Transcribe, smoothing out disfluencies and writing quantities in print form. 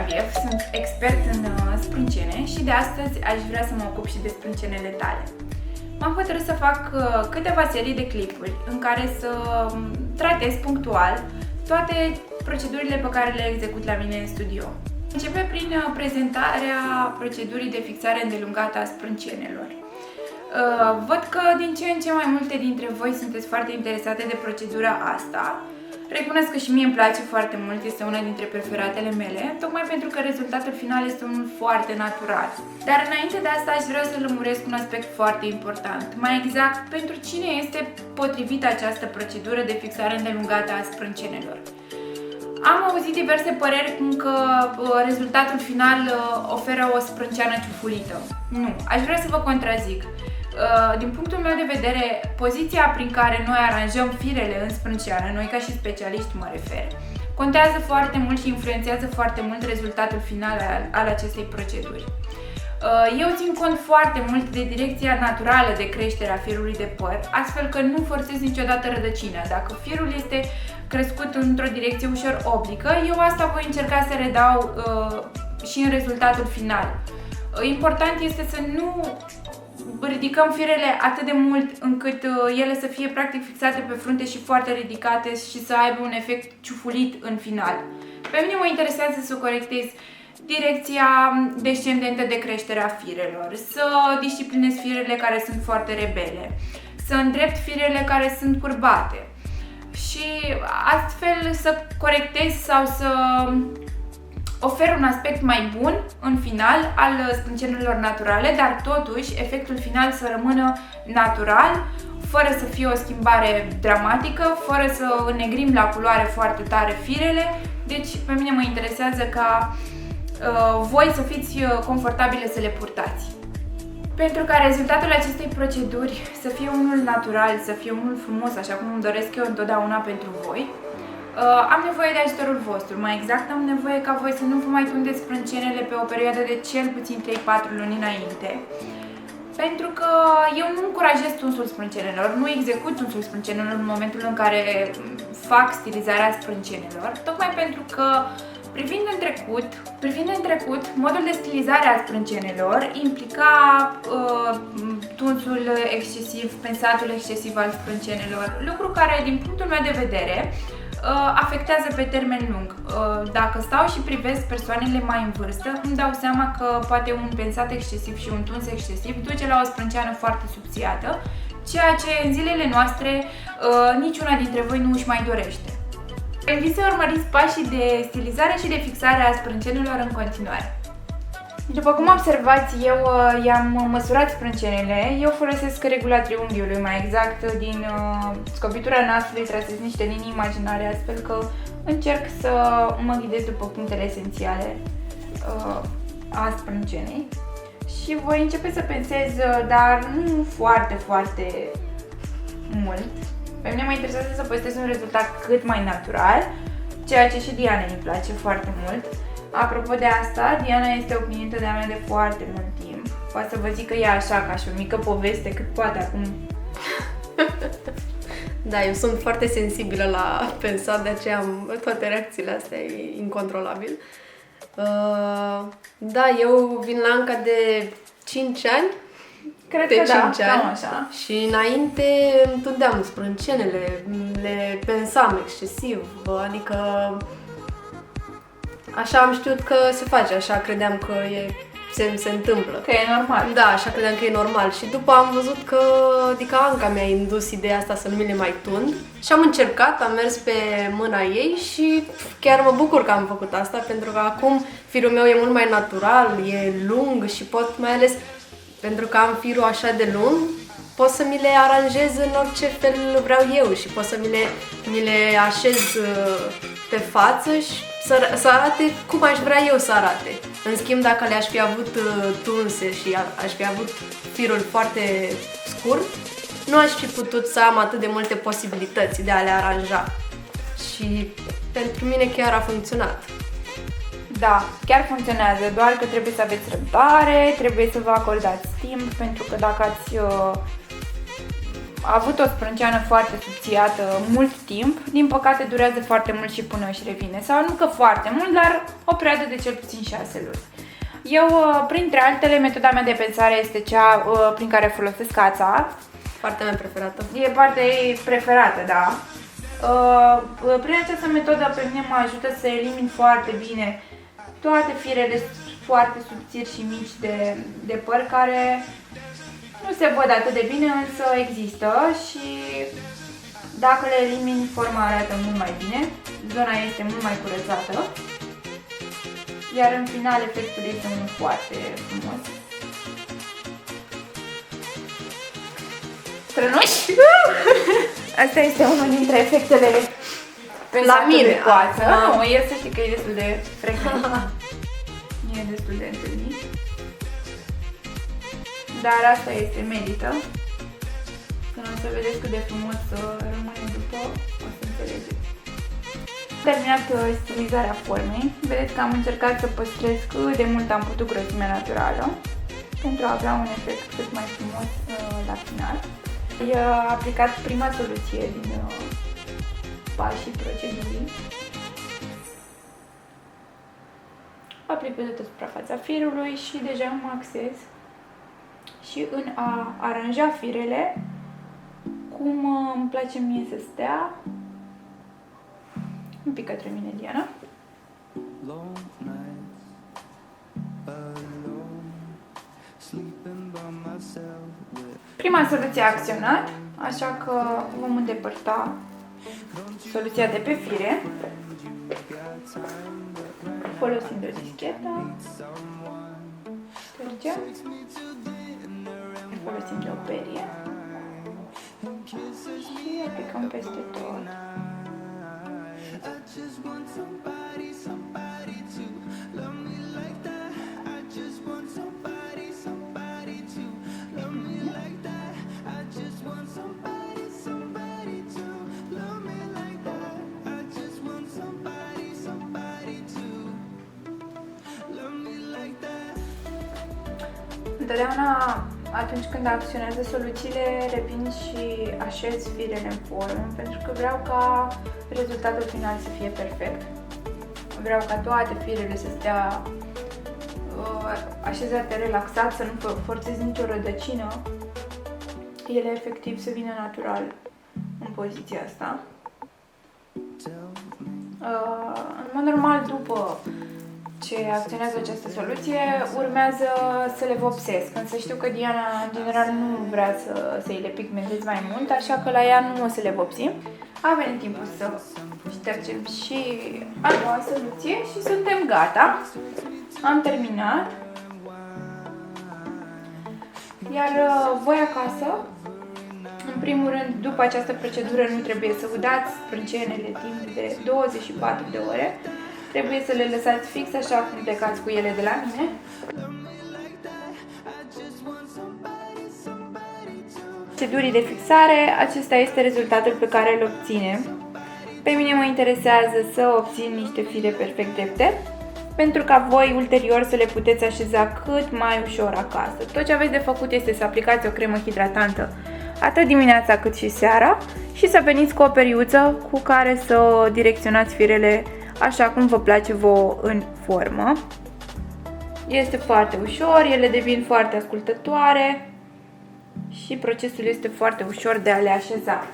Zaviev, sunt expert în sprâncene și de astăzi aș vrea să mă ocup și de sprâncenele tale. M-am hotărât să fac câteva serii de clipuri în care să tratez punctual toate procedurile pe care le execut la mine în studio. Începe prin prezentarea procedurii de fixare îndelungată a sprâncenelor. Văd că din ce în ce mai multe dintre voi sunteți foarte interesate de procedura asta. Recunosc că și mie îmi place foarte mult, este una dintre preferatele mele, tocmai pentru că rezultatul final este unul foarte natural. Dar înainte de asta aș vrea să lămuresc un aspect foarte important, mai exact pentru cine este potrivită această procedură de fixare îndelungată a sprâncenelor. Am auzit diverse păreri cum că rezultatul final oferă o sprânceană ciufulită. Nu, aș vrea să vă contrazic. Din punctul meu de vedere, poziția prin care noi aranjăm firele în sprânceană, noi ca și specialiști mă refer, contează foarte mult și influențează foarte mult rezultatul final al acestei proceduri. Eu țin cont foarte mult de direcția naturală de creștere a firului de păr, astfel că nu forțez niciodată rădăcina. Dacă firul este crescut într-o direcție ușor oblică, eu asta voi încerca să redau și în rezultatul final. Important este să nu ridicăm firele atât de mult încât ele să fie practic fixate pe frunte și foarte ridicate și să aibă un efect ciufulit în final. Pe mine mă interesează să corectez direcția descendentă de creștere a firelor, să disciplinez firele care sunt foarte rebele, să îndrept firele care sunt curbate și astfel să corectez sau să ofer un aspect mai bun în final al sprâncenelor naturale, dar totuși efectul final să rămână natural, fără să fie o schimbare dramatică, fără să înnegrim la culoare foarte tare firele. Deci pe mine mă interesează ca voi să fiți confortabile să le purtați. Pentru ca rezultatul acestei proceduri să fie unul natural, să fie unul frumos, așa cum îmi doresc eu întotdeauna pentru voi, am nevoie de ajutorul vostru. Mai exact, am nevoie ca voi să nu vă mai tundeți sprâncenele pe o perioadă de cel puțin 3-4 luni înainte. Pentru că eu nu încurajez tunsul sprâncenelor, nu execut tunsul sprâncenelor în momentul în care fac stilizarea sprâncenelor, tocmai pentru că privind în trecut, modul de stilizare a sprâncenelor implica tunsul excesiv, pensatul excesiv al sprâncenelor, lucru care, din punctul meu de vedere, afectează pe termen lung. Dacă stau și privesc persoanele mai în vârstă, îmi dau seama că poate un pensat excesiv și un tuns excesiv duce la o sprânceană foarte subțiată, ceea ce în zilele noastre niciuna dintre voi nu își mai dorește. Vă invit să urmăriți pașii de stilizare și de fixare a sprâncenelor în continuare. După cum observați, eu i-am măsurat sprâncenele, eu folosesc regula triunghiului, mai exact din scopitura nasului trasez niște linii imaginare, astfel că încerc să mă ghidez după punctele esențiale a sprâncenei. Și voi începe să pensez, dar nu foarte, foarte mult. Pe mine mă interesează să păstrez un rezultat cât mai natural, ceea ce și Dianei îmi place foarte mult. Apropo de asta, Diana este o clientă de-a mea de foarte mult timp. Poate să vă zic că e așa, ca și o mică poveste, cât poate acum. Da, eu sunt foarte sensibilă la pensat, de aceea am toate reacțiile astea, e incontrolabil. Da, eu vin la Anca de 5 ani. Cred de că 5 da, ani. cam așa. Și înainte îmi tundeam sprâncenele, le pensam excesiv, adică așa am știut că se face, așa credeam că se întâmplă. Că e normal. Da, așa credeam că e normal. Și după am văzut că, adică Anca mi-a indus ideea asta să nu mi le mai tund. Și am încercat, am mers pe mâna ei și chiar mă bucur că am făcut asta, pentru că acum firul meu e mult mai natural, e lung și pot, mai ales pentru că am firul așa de lung, pot să mi le aranjez în orice fel vreau eu și pot să mi le așez pe față și să arate cum aș vrea eu să arate. În schimb, dacă le-aș fi avut tunse și aș fi avut firul foarte scurt, nu aș fi putut să am atât de multe posibilități de a le aranja. Și pentru mine chiar a funcționat. Da, chiar funcționează, doar că trebuie să aveți răbdare, trebuie să vă acordați timp, pentru că dacă ați avut o sprânceană foarte subțiată mult timp, din păcate durează foarte mult și până își revine. Sau nu că foarte mult, dar o perioadă de cel puțin 6 luni. Eu, printre altele, metoda mea de pensare este cea prin care folosesc ața. Partea mea preferată. E partea ei preferată, da. Prin această metodă pe mine mă ajută să elimin foarte bine toate firele foarte subțiri și mici de păr care nu se văd atât de bine, însă există și dacă le elimin, forma arată mult mai bine, zona este mult mai curățată, iar în final efectul este unul foarte frumos. Strănuși? Asta este unul dintre efectele la mine cu ață. Nu, el să știi că e destul de frecvent. E destul de întâlnit. Dar asta este, merită. Când o să vedeți cât de frumos rămâne după, o să înțelegeți. Am terminat stilizarea formei. Vedeți că am încercat să păstrez cât de mult am putut grosimea naturală pentru a avea un efect cât mai frumos la final. Am aplicat prima soluție din pașii procedurii. Aplic pe toată suprafața firului și deja mă axez și în a aranja firele cum îmi place mie să stea. Un pic către mine, Diana. Prima soluție a acționat, așa că vom îndepărta soluția de pe fire folosind o dischetă. Ștergem. Folosim de o perie și aplicăm peste tot. Întotdeauna atunci când acționează soluțiile, revin și așez firele în formă, pentru că vreau ca rezultatul final să fie perfect. Vreau ca toate firele să stea așezate relaxat, să nu forțez nicio rădăcină. Ele efectiv să vină natural în poziția asta. În mod normal, după ce acționează această soluție, urmează să le vopsesc. Însă știu că Diana, în general, nu vrea să-i le pigmentez mai mult, așa că la ea nu o să le vopsim. A venit timpul să ștergem și a doua soluție și suntem gata. Am terminat. Iar voi acasă, în primul rând, după această procedură, nu trebuie să udați sprâncenele timp de 24 de ore. Trebuie să le lăsați fix așa cum plecați cu ele de la mine. Procedurii de fixare, acesta este rezultatul pe care îl obținem. Pe mine mă interesează să obțin niște fire perfect drepte, pentru ca voi ulterior să le puteți așeza cât mai ușor acasă. Tot ce aveți de făcut este să aplicați o cremă hidratantă atât dimineața cât și seara și să veniți cu o periuță cu care să direcționați firele așa cum vă place vouă în formă. Este foarte ușor, ele devin foarte ascultătoare și procesul este foarte ușor de a le așeza.